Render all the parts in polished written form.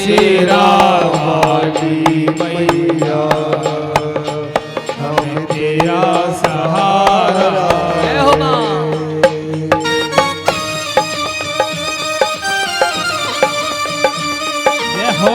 शेरा वाली मैया हमें तेरा सहारा। जय हो मां। जय हो।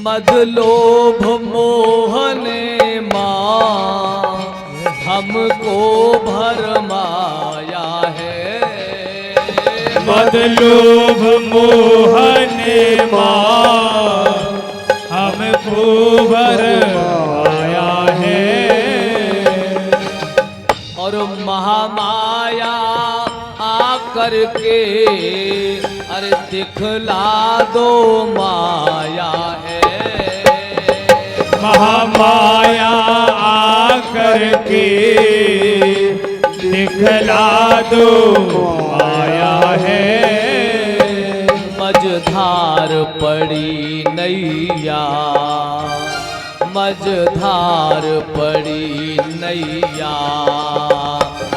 मद लोभ मोह ने मां हमको भरमाया है। मद लोभ मोह ने मां हमको भरमाया है। और महामाया आकर के अरे दिखला दो माया है। महामाया आकर के दिखला दो माया है। मझधार पड़ी नैया, मझधार पड़ी नैया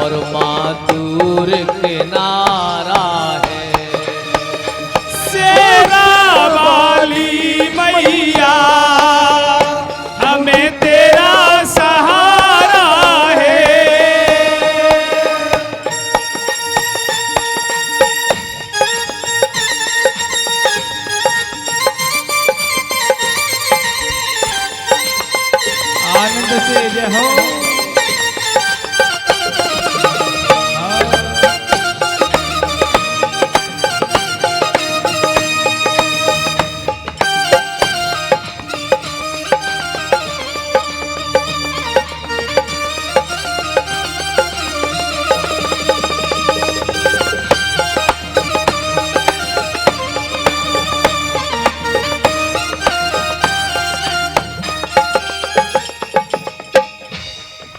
और मातूर किनारा है। शेरा वाली मैया हमें तेरा सहारा है। आनंद से जय हो।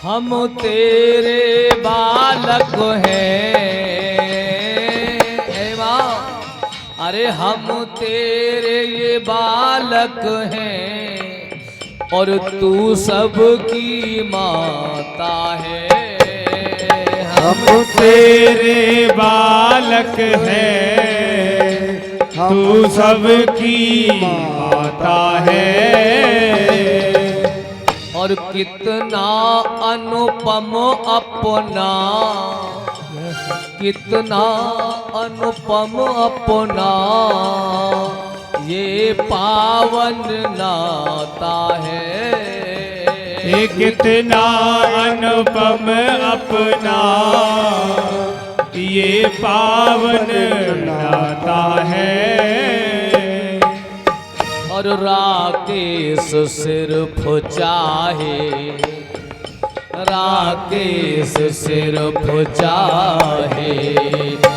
हम तेरे बालक हैं हे माँ, अरे हम तेरे ये बालक हैं और तू सबकी माता है। हम तेरे बालक हैं तू सबकी माता है। और कितना अनुपम अपना, कितना अनुपम अपना ये पावन नाता है। ये कितना अनुपम अपना ये पावन नाता है। और राकेश सिर्फ चाहे, राकेश सिर्फ चाहे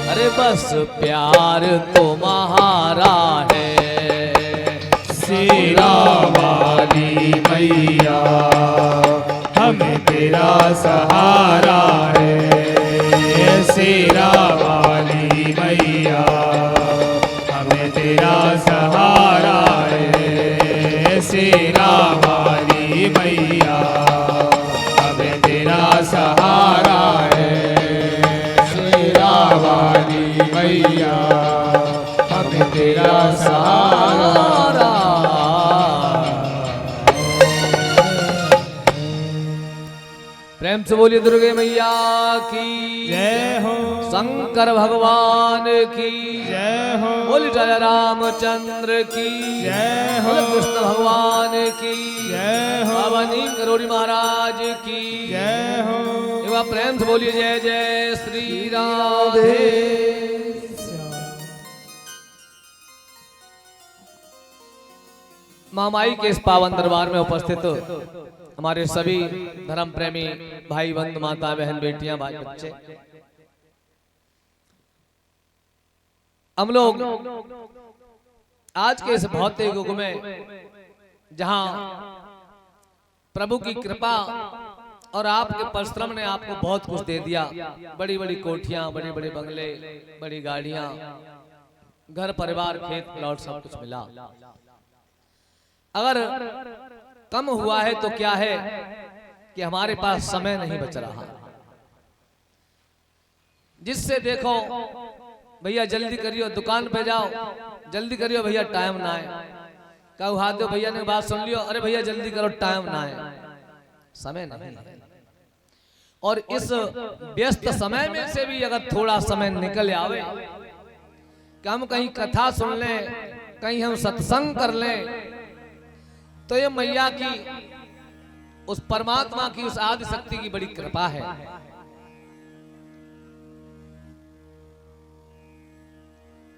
अरे बस प्यार तुम्हारा है। शेरा वाली मैया हमें तेरा सहारा है। शेरा वाली मैया हमें तेरा सहारा है। शेरा वाली मैया हमें तेरा सहारा है। शेरा वाली मैया हमें तेरा सहारा। प्रेम से बोलिए दुर्गे मैया की जय हो। शंकर भगवान की जय हो। बोली जय रामचंद्र की जय हो। बोले कृष्ण भगवान की जय हो। बाबा नीम करोड़ी महाराज की जय हो। एवं प्रेम से बोलिए जय जय श्री राधे। महामाई के इस पावन दरबार में उपस्थित हमारे सभी धर्म प्रेमी भाई बंधु माता बहन बेटियां भाई बच्चे, हम लोग आज के इस भौतिक युग में जहां प्रभु की कृपा और आपके परिश्रम ने आपको बहुत कुछ दे दिया, बड़ी बड़ी कोठियां, बड़े बड़े बंगले, बड़ी गाड़ियां, घर परिवार, खेत प्लॉट, सब कुछ मिला। अगर कम हुआ है तो क्या है कि हमारे पास समय नहीं बच रहा, जिससे देखो भैया जल्दी करियो, दुकान पे जाओ, जल्दी करियो भैया, टाइम ना आए। कहू हाथ दो, भैया ने बात सुन लियो, अरे भैया जल्दी करो, टाइम ना आए, समय नहीं है। और इस व्यस्त समय में से भी अगर थोड़ा समय निकल आवे कि हम कहीं कथा सुन लें, कहीं हम सत्संग कर लें, तो ये मैया की, उस परमात्मा की, उस आदि शक्ति की बड़ी कृपा है।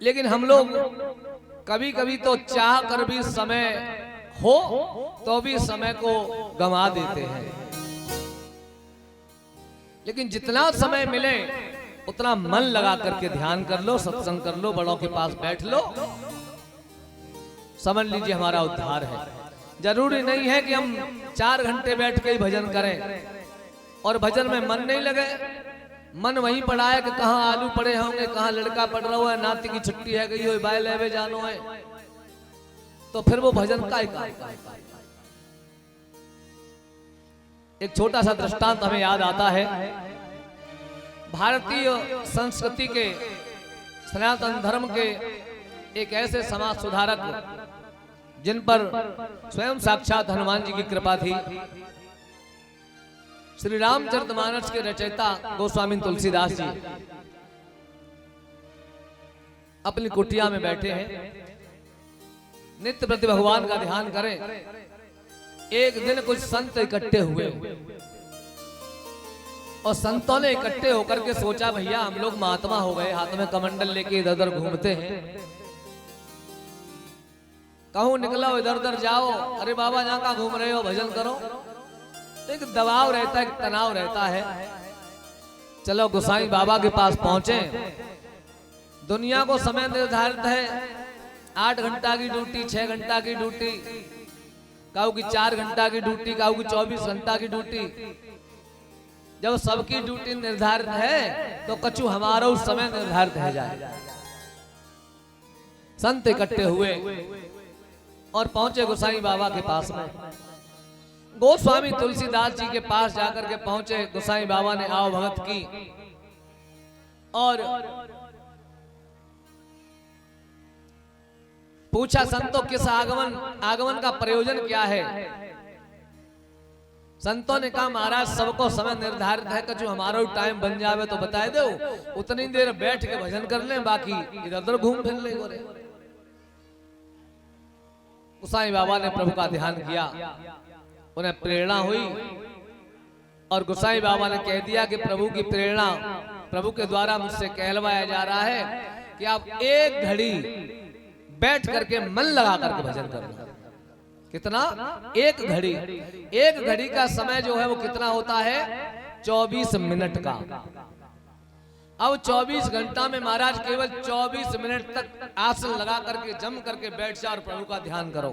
लेकिन हम लोग कभी कभी तो चाह कर भी समय हो तो भी समय को गंवा देते हैं। लेकिन जितना समय मिले उतना मन लगा करके ध्यान कर लो, सत्संग कर लो, बड़ों के पास बैठ लो, समझ लीजिए हमारा उद्धार है। जरूरी नहीं है कि हम 4 घंटे बैठ के ही भजन करें और भजन में मन नहीं लगे, मन वहीं पड़ा है कि कहाँ आलू पड़े होंगे, कहाँ लड़का पड़ रहा है, नाती की छुट्टी है गई हो, बाय लेवे जानो है, तो फिर वो भजन का एक छोटा सा दृष्टांत हमें याद आता है। भारतीय संस्कृति के, सनातन धर्म के एक ऐसे समाज सुधारक जिन पर स्वयं साक्षात हनुमान जी की कृपा थी, श्री रामचरितमानस के रचयिता गोस्वामी तुलसीदास जी अपनी कुटिया में बैठे हैं, नित्य प्रति भगवान का ध्यान करें। एक दिन कुछ संत इकट्ठे हुए और संतों ने इकट्ठे होकर के सोचा, भैया हम लोग महात्मा हो गए, हाथ में कमंडल लेके इधर उधर घूमते हैं, कहूं निकलो इधर उधर जाओ, अरे बाबा जहां कहां घूम रहे हो, भजन करो। तो एक दबाव रहता है, एक तनाव रहता है। चलो गोसाई बाबा के पास पहुंचे। दुनिया को समय निर्धारित है, 8 घंटा की ड्यूटी, 6 घंटा की ड्यूटी, काऊ की 4 घंटा की ड्यूटी, काऊ की 24 घंटा की ड्यूटी। जब सबकी ड्यूटी निर्धारित है तो कछु हमारा उस समय निर्धारित है जाए। संत इकट्ठे हुए और पहुंचे गोसाई बाबा के पास में। गोस्वामी तुलसीदास जी के पास जाकर के पहुंचे, गोसाई बाबा ने आओ भगत की और पूछा, संतों किस आगमन का प्रयोजन क्या है। संतों ने कहा, महाराज सबको समय निर्धारित है, कछु हमारा टाइम बन जावे तो बताए दो, उतनी देर बैठ के भजन कर लें, बाकी इधर उधर घूम फिर ले गोरे। गोसाई बाबा ने प्रभु का ध्यान किया, उन्हें प्रेरणा हुई और गोसाई बाबा ने कह दिया कि प्रभु की प्रेरणा, प्रभु के द्वारा मुझसे कहलवाया जा रहा है कि आप एक घड़ी बैठ करके मन लगा करके भजन करना। कितना? एक घड़ी। एक घड़ी का समय जो है वो कितना होता है? 24 मिनट का। अब 24 घंटा में महाराज केवल 24 मिनट तक आसन लगा करके जम करके बैठ जाओ और प्रभु का ध्यान करो।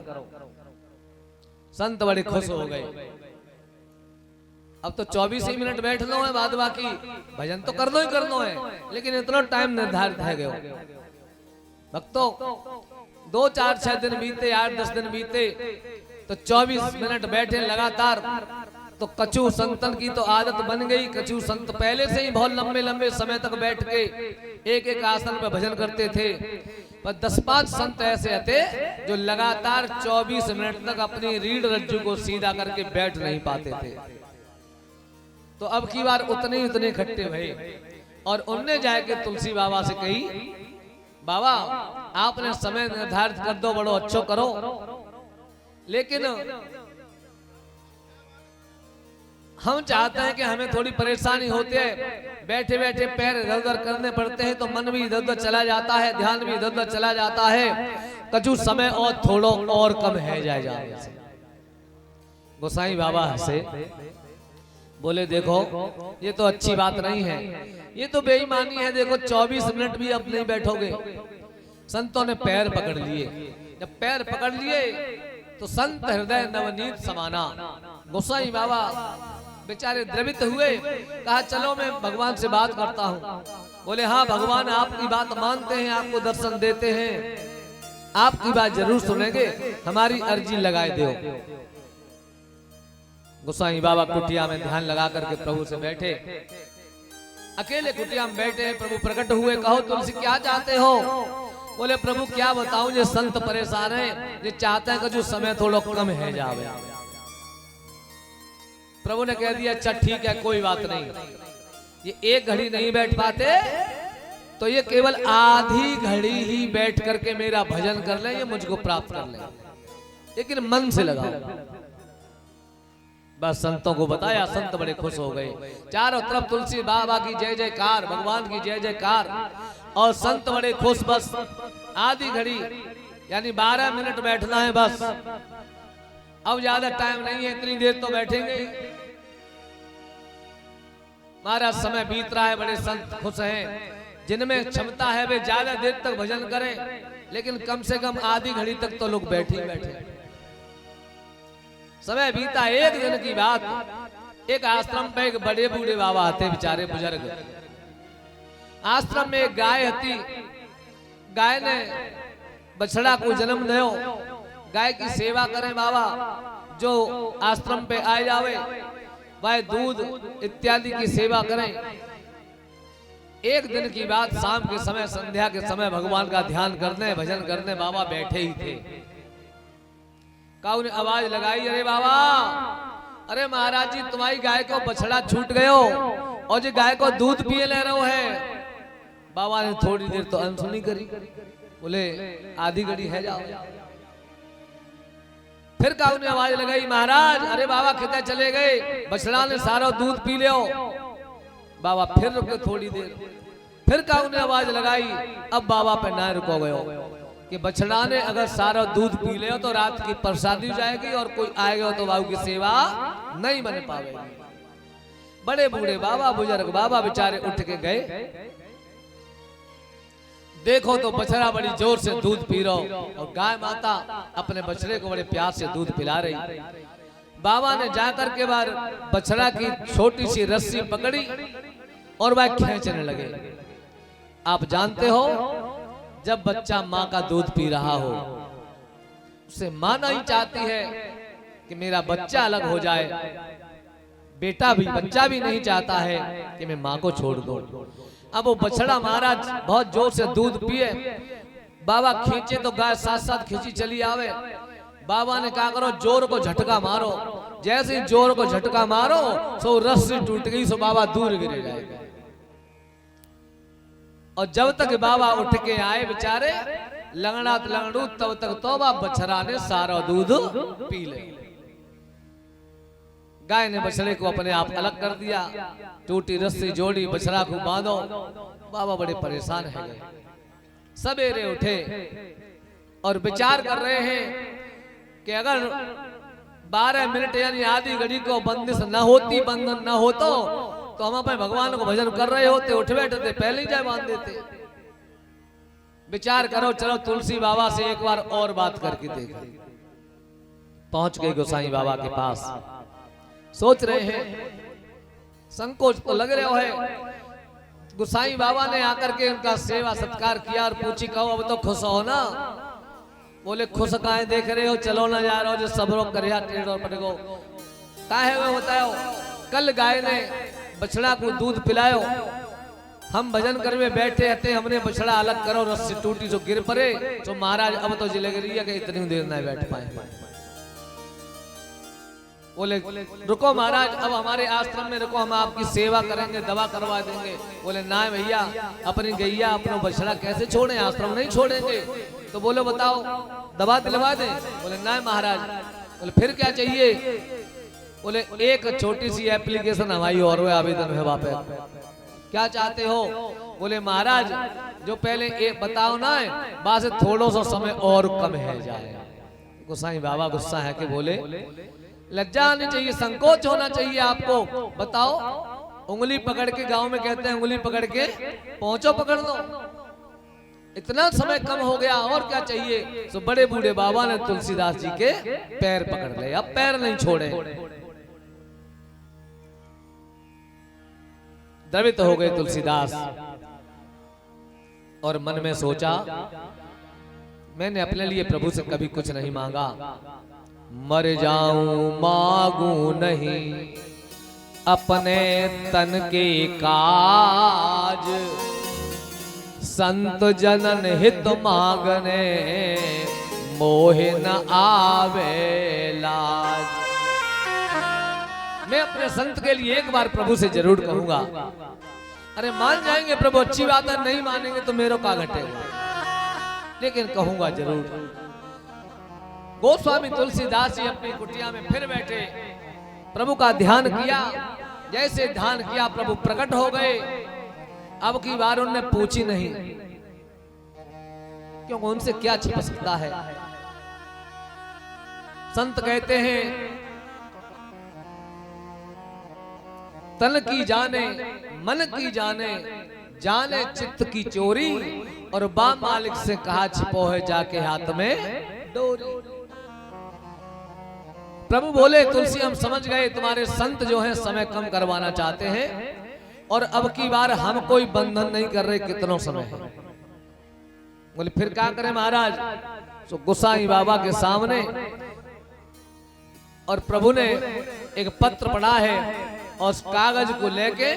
संत बड़े खुश हो गए। अब तो 24 ही मिनट बैठना है, बाद बाकी भजन तो करना ही करना है, लेकिन इतना टाइम निर्धारित है गयो। भक्तों 2, 4, 6 दिन बीते, 8, 10 दिन बीते, तो 24 मिनट बैठे लगातार। तो कछु संतन की तो आदत बन गई। कछु संत पहले से ही बहुत लंबे लंबे समय तक बैठ के एक एक आसन पर भजन करते थे, पर 10-5 संत ऐसे थे जो लगातार 24 मिनट तक अपनी रीढ़ रज्जू को सीधा करके बैठ नहीं पाते थे। तो अब की बार उतने इकट्ठे भये और उनने जाके तुलसी बाबा से कही, बाबा आपने समय निर्धारित कर दो, बड़ो अच्छो करो, लेकिन हम चाहते हैं कि हमें थोड़ी परेशानी होती है, बैठे बैठे पैर इधर उधर करने पड़ते हैं, तो मन भी इधर उधर चला जाता है, ध्यान भी इधर उधर चला जाता है, कछु समय और थोड़ो और कम है जाए। गोसाई बाबा हंसे, बोले देखो ये तो अच्छी बात नहीं है, ये तो बेईमानी है। देखो 24 मिनट भी अब नहीं बैठोगे। संतों ने पैर पकड़ लिए। जब पैर पकड़ लिए तो संत हृदय नवनीत समाना। गोसाई बाबा बेचारे द्रवित हुए, कहा चलो मैं भगवान से बात करता हूँ। बोले हाँ भगवान आपकी बात मानते हैं, आपको दर्शन देते हैं, आपकी बात जरूर सुनेंगे, हमारी अर्जी लगाए दो। गोसाई बाबा कुटिया में ध्यान लगा करके प्रभु से बैठे, अकेले कुटिया में बैठे हैं। प्रभु प्रकट हुए, कहो तुलसी क्या चाहते हो? बोले प्रभु क्या बताऊं, ये संत परेशान है, ये चाहते हैं कि जो समय थोड़ा कम है जावे। प्रभु ने कह दिया अच्छा ठीक है कोई बात नहीं, ये एक घड़ी नहीं बैठ पाते तो ये केवल आधी घड़ी ही बैठ करके मेरा भजन कर ले, ये मुझको प्राप्त कर ले, लेकिन मन से लगाओ। बस संतों को बताया, संत बड़े खुश हो गए। चारों तरफ तुलसी बाबा की जय जयकार, भगवान की जय जयकार, और संत बड़े खुश। बस आधी घड़ी यानी 12 मिनट बैठना है बस, अब ज्यादा टाइम नहीं है, इतनी देर तो बैठेंगे। महाराज समय बीत रहा है, बड़े संत खुश हैं, जिनमें क्षमता है वे ज्यादा देर तक भजन करें, लेकिन कम से कम आधी घड़ी तक तो लोग बैठे ही बैठे। समय बीता, एक दिन की बात, एक आश्रम पे एक बड़े बूढ़े बाबा आते, बेचारे बुजुर्ग। आश्रम में एक गाय थी, गाय ने बछड़ा को जन्म दो, गाय की सेवा करें बाबा, जो आश्रम पे आए जावे वह दूध इत्यादि की सेवा करें। एक दिन की बात, शाम के समय, संध्या के समय भगवान का ध्यान करने, भजन करने बाबा बैठे ही थे। काऊ ने आवाज लगाई, अरे बाबा, अरे महाराज जी तुम्हारी गाय को बछड़ा छूट गयो और जो गाय को दूध पिए ले रहे है। बाबा ने थोड़ी देर तो अनसुनी करी, बोले आधी घड़ी है जाओ। फिर काऊ ने आवाज लगाई, महाराज अरे बाबा कितने चले गए, बछड़ा ने सारा दूध पी लियो। बाबा फिर रुके थोड़ी देर, फिर काऊ ने आवाज लगाई, अब बाबा पे ना रुको गयो कि बछड़ा ने अगर सारा दूध पी ले तो रात की प्रसादी हो जाएगी और कोई आएगा तो बाबू की सेवा नहीं बन पाएगी। बड़े बूढ़े बाबा, बुजुर्ग बाबा बेचारे उठ के गए, देखो तो बछड़ा बड़ी जोर से दूध पी रहा और गाय माता अपने बछड़े को बड़े प्यार से दूध पिला रही। बाबा ने जाकर के बार बछड़ा की छोटी सी रस्सी पकड़ी और वह खींचने लगे। आप जानते हो जब बच्चा माँ का दूध पी रहा हो, उसे माँ नहीं चाहती है कि मेरा बच्चा अलग हो जाए, बेटा भी, बच्चा भी नहीं चाहता है कि मैं माँ को छोड़ दूं। अब वो बछड़ा महाराज बहुत जोर से दूध पिए, बाबा खींचे तो गाय साथ साथ खींची चली आवे। बाबा ने कहा करो जोर को झटका मारो, जैसे ही जोर को झटका मारो सो रस्सी टूट गई, सो बाबा दूर गिर जाएगा। और जब तक बाबा उठ के आए बेचारे लंगड़ात लंगड़ू, तब तक तो बछड़ा ने सारा दूध पी ले। गाय ने बछड़े को अपने आप अलग कर दिया, टूटी रस्सी जोड़ी, बछड़ा को बांधो। बाबा बड़े परेशान है। सवेरे उठे और विचार कर रहे हैं कि अगर 12 मिनट यानी आधी घड़ी को बंदिश न होती, बंधन न होतो तो हम अपने भगवान को भजन कर रहे होते, उठ बैठते पहले ही जाए बांध देते। विचार करो, चलो तुलसी बाबा से एक बार और बात करके देख। पहुंच गए गोसाई बाबा के पास, सोच रहे हैं, संकोच तो लग रहे हो है। गोसाई बाबा ने आकर के उनका सेवा सत्कार किया और पूछी, कहो अब तो खुश हो ना? बोले खुश काहे देख रहे हो, चलो ना जा रहे हो, जो सबरों करिया टेढ़ो पटको काहे में होता है। कल गाय ने बछड़ा को दूध पिलायो, हम भजन कर में बैठे रहते, हमने बछड़ा अलग करो, रस्सी टूटी जो गिर पड़े, तो महाराज अब तो लग रही है कि इतनी देर नहीं बैठ पाए। बोले रुको महाराज, अब हमारे आश्रम में रुको, हम आपकी सेवा करेंगे, दवा करवा देंगे। बोले ना भैया, अपनी गैया अपना बछड़ा कैसे छोड़े, आश्रम नहीं छोड़ेंगे। तो बोलो बताओ दवा दिलवा दें? बोले ना महाराज। बोले फिर क्या चाहिए? बोले एक छोटी सी एप्लीकेशन हमारी और आवेदन है वहां पे, क्या चाहते हो? बोले महाराज जो पहले एक बताओ ना, बस थोड़ा सा समय और कम है जाए। गोसाई बाबा गुस्सा है कि बोले लज्जा आनी चाहिए, संकोच होना चाहिए आपको। बताओ, उंगली पकड़ के, गांव में कहते हैं उंगली पकड़ के पहुंचो, पकड़ दो। इतना समय कम हो गया, और क्या चाहिए? तो बड़े बूढ़े बाबा ने तुलसीदास जी के पैर पकड़ ले, अब पैर नहीं छोड़े। द्रवित हो गए तुलसीदास और मन में सोचा, मैंने अपने लिए प्रभु से कभी कुछ नहीं मांगा, मर जाऊं मांगू नहीं अपने तन के काज, संत जनन हित मांगने मोहे न आवे लाज। मैं अपने संत के लिए एक बार प्रभु से जरूर कहूंगा। अरे मान जाएंगे प्रभु, अच्छी बात है, नहीं मानेंगे तो मेरे का घटेगा, लेकिन कहूंगा जरूर। गोस्वामी तुलसीदास जी अपनी कुटिया में फिर बैठे, प्रभु का ध्यान किया। जैसे ध्यान किया प्रभु प्रकट हो गए। अब की बार उन्होंने पूछी नहीं, क्योंकि उनसे क्या छिप सकता है। संत कहते हैं तन की जाने मन की जाने, जाने चित्त की चोरी, और बा मालिक से कहा छिपो है जाके हाथ में डोरी। प्रभु बोले तुलसी हम समझ गए तुम्हारे संत जो हैं समय कम करवाना चाहते हैं, और अब की बार हम कोई बंधन नहीं कर रहे, कितनों समय है। बोले फिर क्या करें महाराज। तो गोसाई बाबा के सामने, और प्रभु ने एक पत्र पढ़ा है और उस कागज को लेके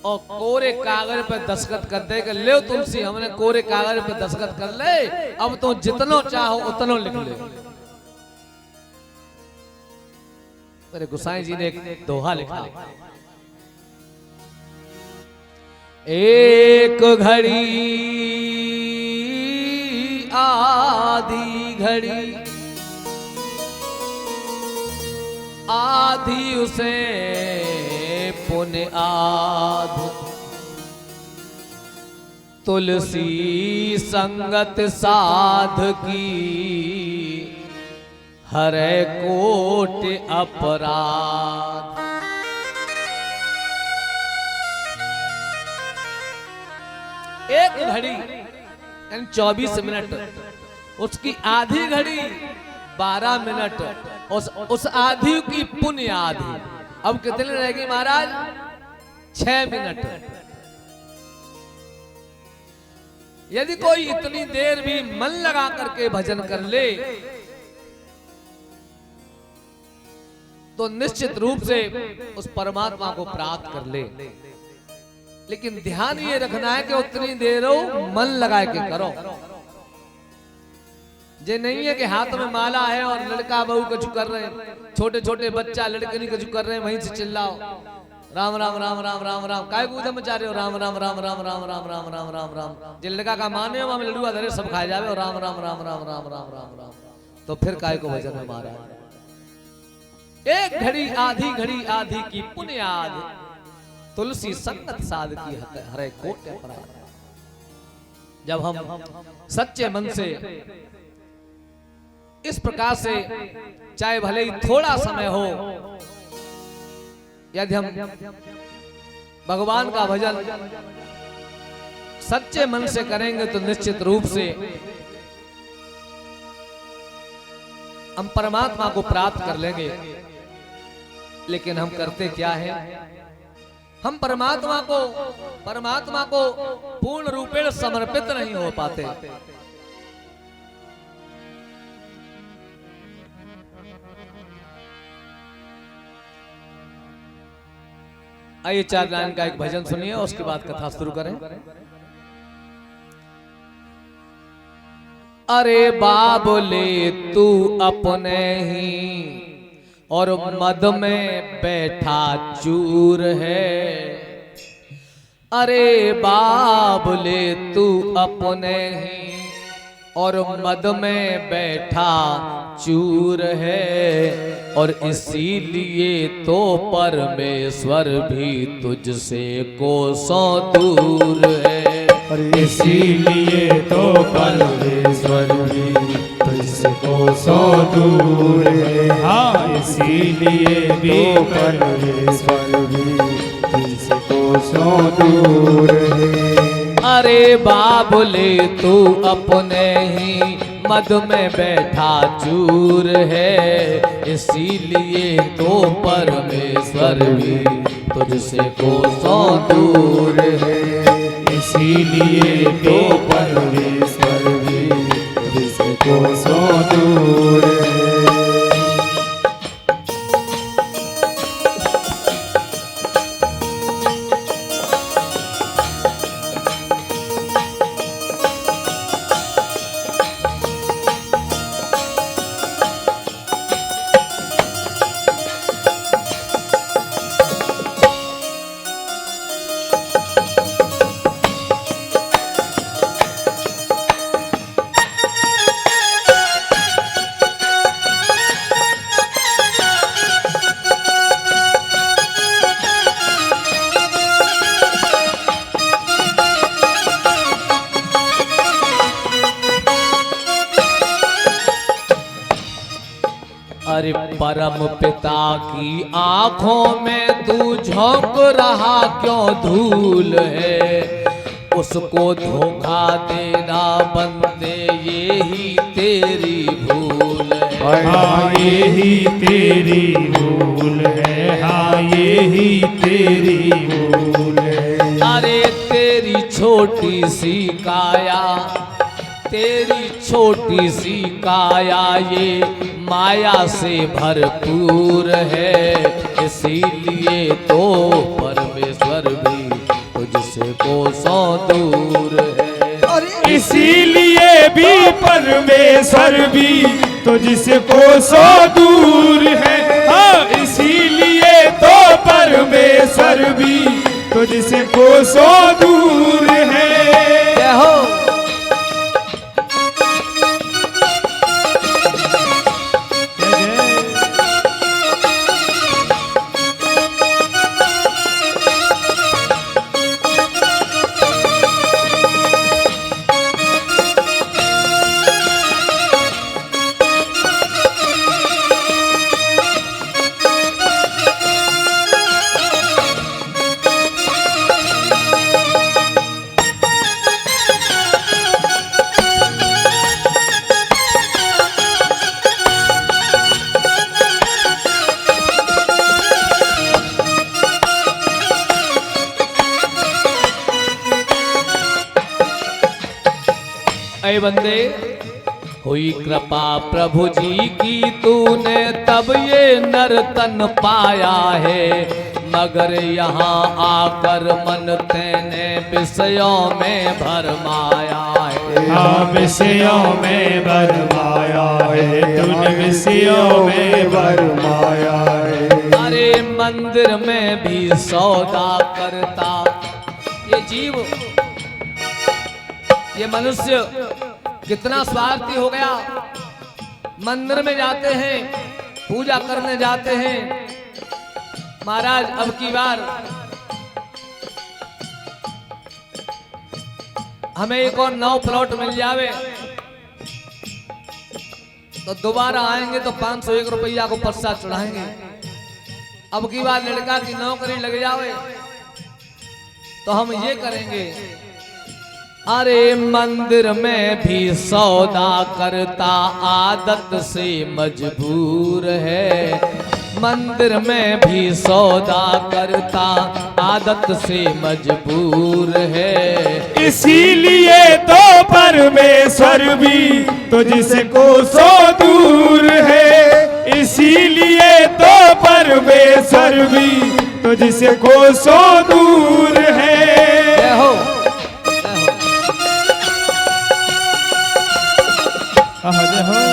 और कोरे कागज पे दस्तखत कर दे, ले तुलसी हमने कोरे कागज पे दस्तखत कर ले, अब तो जितनो चाहो उतनो लिख ले। मेरे गोसाई जी ने एक दोहा लिखा, एक घड़ी आधी घड़ी, आधी उसे पुण्य आध, तुलसी संगत साध की हरे कोट अपराध। एक घड़ी यानी 24 मिनट, उसकी आधी घड़ी 12 मिनट, उस आधी की पुण्य आधी। अब कितनी रहेगी महाराज? 6 मिनट। यदि कोई इतनी देर भी मन लगा करके भजन कर ले तो निश्चित रूप से उस परमात्मा को प्राप्त कर ले। लेकिन ध्यान ये रखना है कि उतनी देर हो मन लगा के करो। ये नहीं है कि हाथ में माला है और लड़का बहू कछु कर रहे हैं, छोटे छोटे बच्चा लड़के नहीं कछु कर रहे हैं, वहीं से चिल्लाओ राम राम राम राम राम राम, काय कूद मचा रहे हो राम राम राम राम राम राम राम राम राम राम। जिन लड़का का माने हो वहां लड़ुआ धरे सब खाए जावे और राम राम राम राम राम राम राम राम, तो फिर काय को भजन में मारा। एक घड़ी आधी की पुण्य आध, तुलसी संगत साध की हरे कोट अपराध। जब हम सच्चे मन से इस प्रकार से, चाहे भले ही थोड़ा समय हो, यदि हम भगवान का भजन सच्चे मन से करेंगे तो निश्चित रूप से हम परमात्मा को प्राप्त कर लेंगे। लेकिन हम करते क्या है? हम परमात्मा को पूर्ण रूपेण समर्पित नहीं हो पाते। आइए 4 लाइन का एक भजन सुनिए, उसके बाद कथा शुरू करें। अरे बाबुले तू अपने ही और मद में बैठा चूर है। अरे बाबुले तू अपने ही और मद में बैठा चूर है, और इसीलिए तो परमेश्वर भी तुझसे कोसों दूर है। और इसीलिए तो परमेश्वर भी तुझसे कोसों दूर है। हाँ, इसीलिए भी परमेश्वर भी तुझसे कोसों दूर है। अरे बाबुले तू अपने ही मद में बैठा चूर है, इसीलिए तो परमेश्वर भी तुझसे कोसों दूर है। इसीलिए तो परमेश्वर भी तुझसे कोसों दूर है। अरे परम पिता की आंखों में तू झोंक रहा क्यों धूल है, उसको धोखा देना बंदे ये ही तेरी भूल है। हाँ यही तेरी भूल है, हाँ यही तेरी भूल है। अरे तेरी छोटी सी काया, तेरी छोटी सी काया ये माया से भरपूर है, इसीलिए तो परमेश्वर भी तुझसे कोसों दूर है। इसीलिए भी परमेश्वर भी तुझसे कोसों दूर है। हाँ इसीलिए तो परमेश्वर भी तुझसे कोसों दूर है। जय हो। ऐ बंदे, हुई कृपा प्रभु जी की तूने तब ये नर्तन पाया है, मगर यहाँ आकर मन तेने विषयों में भरमाया है। हाँ विषयों में भरमाया है, तूने विषयों में भरमाया है। अरे मंदिर में भी सौदा करता ये जीव, ये मनुष्य कितना स्वार्थी हो गया। मंदिर में जाते हैं, पूजा करने जाते हैं, महाराज अब की बार हमें एक और 9 प्लॉट मिल जावे तो दोबारा आएंगे तो 501 रुपया को प्रसाद चढ़ाएंगे। अब की बार लड़का की नौकरी लग जावे तो हम ये करेंगे। अरे मंदिर में भी सौदा करता आदत से मजबूर है, मंदिर में भी सौदा करता आदत से मजबूर है। इसीलिए तो परमेश्वर भी तुझसे कोसों दूर है। इसीलिए तो परमेश्वर भी तुझसे कोसों दूर है। जय हो। जय हो।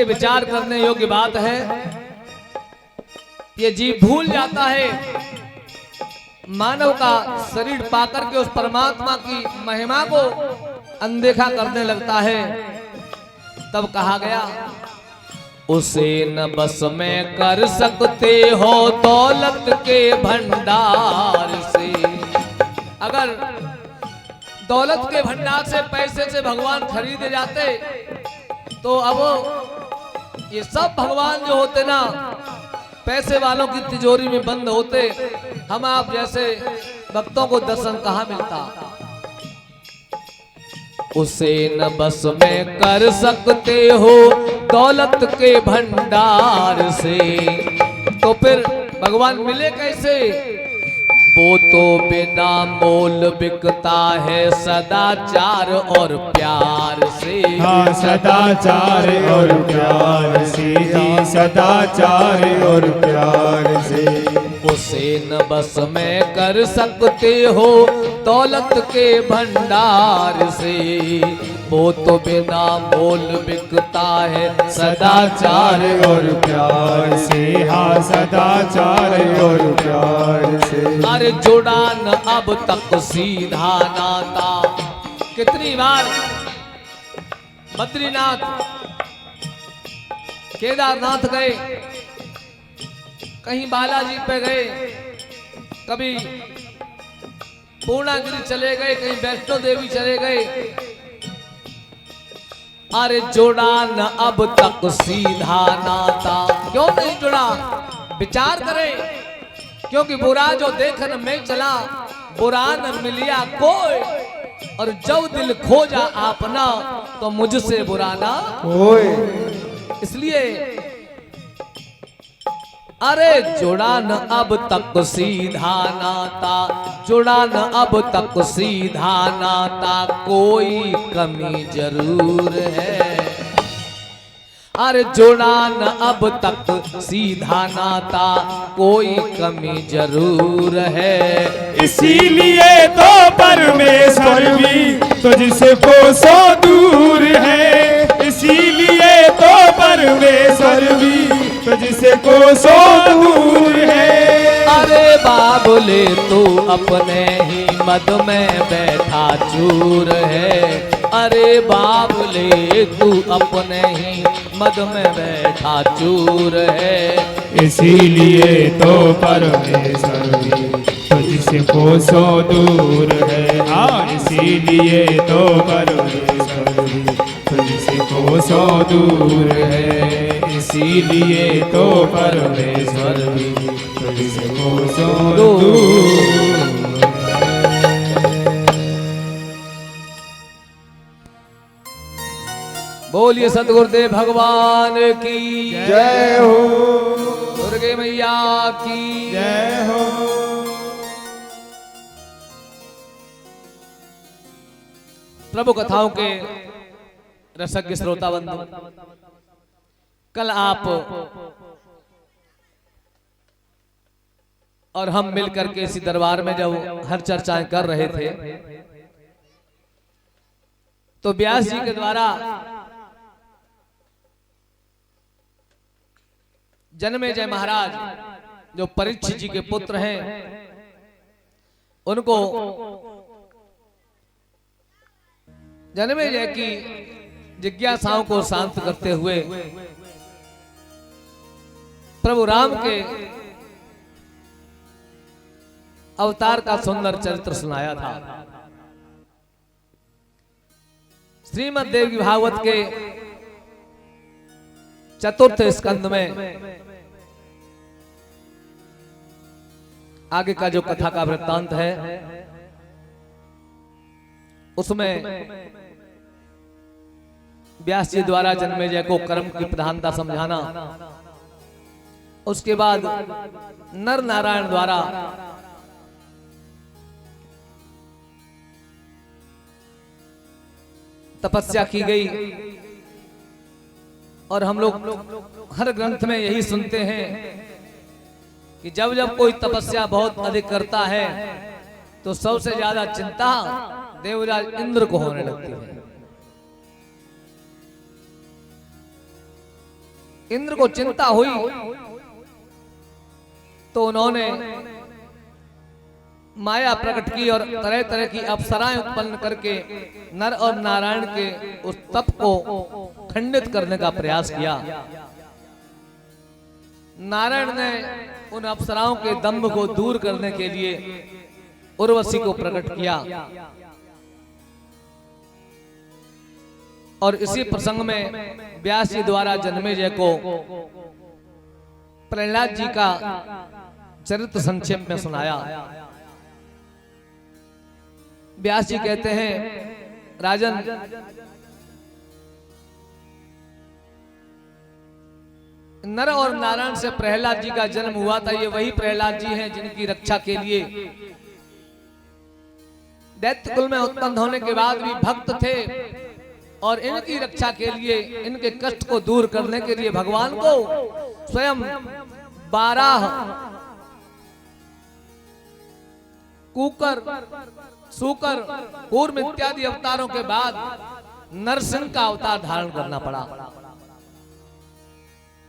बड़े विचार करने योग्य बात है। ये जीव भूल जाता है, मानव का शरीर पाकर के उस परमात्मा की महिमा को अनदेखा करने लगता है। तब कहा गया, उसे न बस में कर सकते हो दौलत के भंडार से। अगर दौलत के भंडार से, पैसे से भगवान खरीदे जाते तो अब ये सब भगवान जो होते ना, पैसे वालों की तिजोरी में बंद होते, हम आप जैसे भक्तों को दर्शन कहाँ मिलता। उसे न बस में कर सकते हो दौलत के भंडार से, तो फिर भगवान मिले कैसे? वो तो बिना मोल बिकता है सदाचार और प्यार से। हाँ, सदाचार और प्यार से, हाँ, सदाचार और प्यार से। उसे न बस में कर सकते हो दौलत के भंडार से, वो तो बिना मोल बिकता है सदाचार और प्यार से, हाँ, सदाचार और प्यार से। अरे जुड़ा न अब तक सीधा नाता। कितनी बार बद्रीनाथ, केदारनाथ गए, कहीं बालाजी पे गए, कभी पूर्णागिरि चले गए, कहीं वैष्णो देवी चले गए। अरे जुड़ा न अब तक सीधा नाता। क्यों नहीं जुड़ा? विचार करें, क्योंकि बुरा जो देखन में चला बुरा न मिलिया कोई, और जब दिल खोजा आपना तो मुझसे बुरा ना कोई। इसलिए अरे जुड़ा न अब तक सीधा नाता, जुड़ा न अब तक सीधा नाता, कोई कमी जरूर है। अरे जुड़ा न अब तक सीधा नाता, कोई कमी जरूर है। इसीलिए तो परमेश्वर भी तुझसे कोसों दूर है। इसीलिए तो परमेश्वर भी तुझसे कोसों दूर है। अरे बाबुले तू अपने ही मद में बैठा चूर है। अरे बाबुले तू अपने ही मद में बैठा चूर है। इसीलिए तो परमेश्वर भी तुझसे कोसों दूर है। हाँ, इसीलिए तो परमेश्वर भी तुझसे कोसों दूर है। इसीलिए तो परमेश्वर भी तुझसे कोसों दूर। बोलिए सतगुरुदेव भगवान की जय हो, दुर्गे मैया की जय हो। प्रभु कथाओं के रसज्ञ श्रोता बंधु, कल आप और हम मिलकर के इसी दरबार में जब हर चर्चाएं कर रहे थे, तो व्यास जी के द्वारा जन्मेजय महाराज जो परीक्षित जी के पुत्र हैं, उनको जन्मेजय की जिज्ञासाओं को शांत करते हुए प्रभु राम के अवतार का सुंदर चरित्र सुनाया था। श्रीमद् देवी भागवत के चतुर्थ स्कंद में आगे का जो कथा का वृत्तांत है, उसमें व्यास जी द्वारा जन्मेजय को कर्म की प्रधानता समझाना, उसके बाद नर नारायण द्वारा तपस्या की गई। और हम लोग हर ग्रंथ में यही सुनते हैं कि जब जब कोई तपस्या बहुत अधिक करता है तो सबसे ज्यादा चिंता देवराज इंद्र को होने लगती है। इंद्र को चिंता हुई तो उन्होंने माया प्रकट की और तरह तरह की अप्सराएं उत्पन्न करके नर और नारायण के उस तप को खंडित करने का प्रयास किया। नारायण ने उन अप्सराओं के दंभ को दूर करने के लिए उर्वशी को प्रकट किया और इसी प्रसंग में व्यास जी द्वारा जन्मेजय को प्रहलाद जी का चरित्र संक्षेप में सुनाया। व्यास जी कहते हैं, राजन, नर और नारायण से प्रहलाद जी का जन्म हुआ था। ये वही प्रहलाद जी हैं जिनकी रक्षा के लिए दैत्य कुल में उत्पन्न होने के बाद भी भक्त थे और इनकी रक्षा के लिए, इनके कष्ट को दूर करने के लिए भगवान को स्वयं 12 कुकर, सूकर, कूर्म इत्यादि अवतारों के बाद नरसिंह का अवतार धारण करना पड़ा।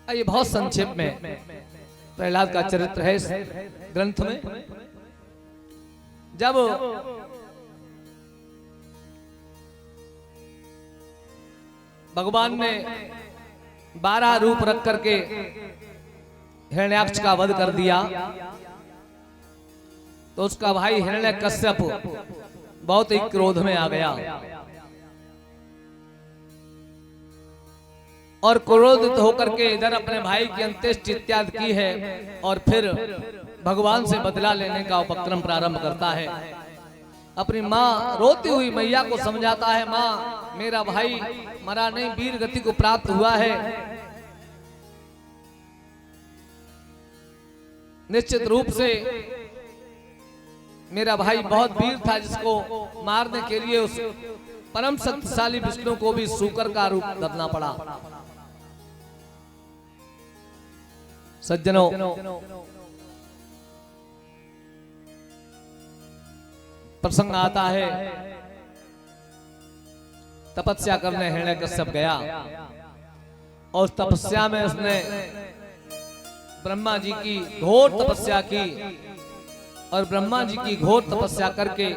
ये बहुत संक्षेप में प्रहलाद का चरित्र है इस ग्रंथ में। जब भगवान ने 12 रूप रख करके हिरण्याक्ष का वध कर दिया तो उसका भाई हिरण्यकश्यप बहुत ही क्रोध में आ गया और क्रोधित होकर के इधर अपने भाई की अंत्येष्टि इत्यादि की है और फिर भगवान से बदला लेने का उपक्रम प्रारंभ करता है। अपनी माँ रोती हुई मैया को समझाता है, माँ मेरा भाई मरा नहीं, वीर गति को प्राप्त हुआ है। निश्चित रूप से मेरा भाई बहुत वीर था जिसको मारने के लिए उस परम शक्तिशाली विष्णु को भी सूकर का रूप धरना पड़ा। सज्जनों, प्रसंग आता है, तपस्या करने हिरण्यकश्यप गया और तपस्या में उसने ब्रह्मा जी की घोर तपस्या की और ब्रह्मा जी की घोर तपस्या करके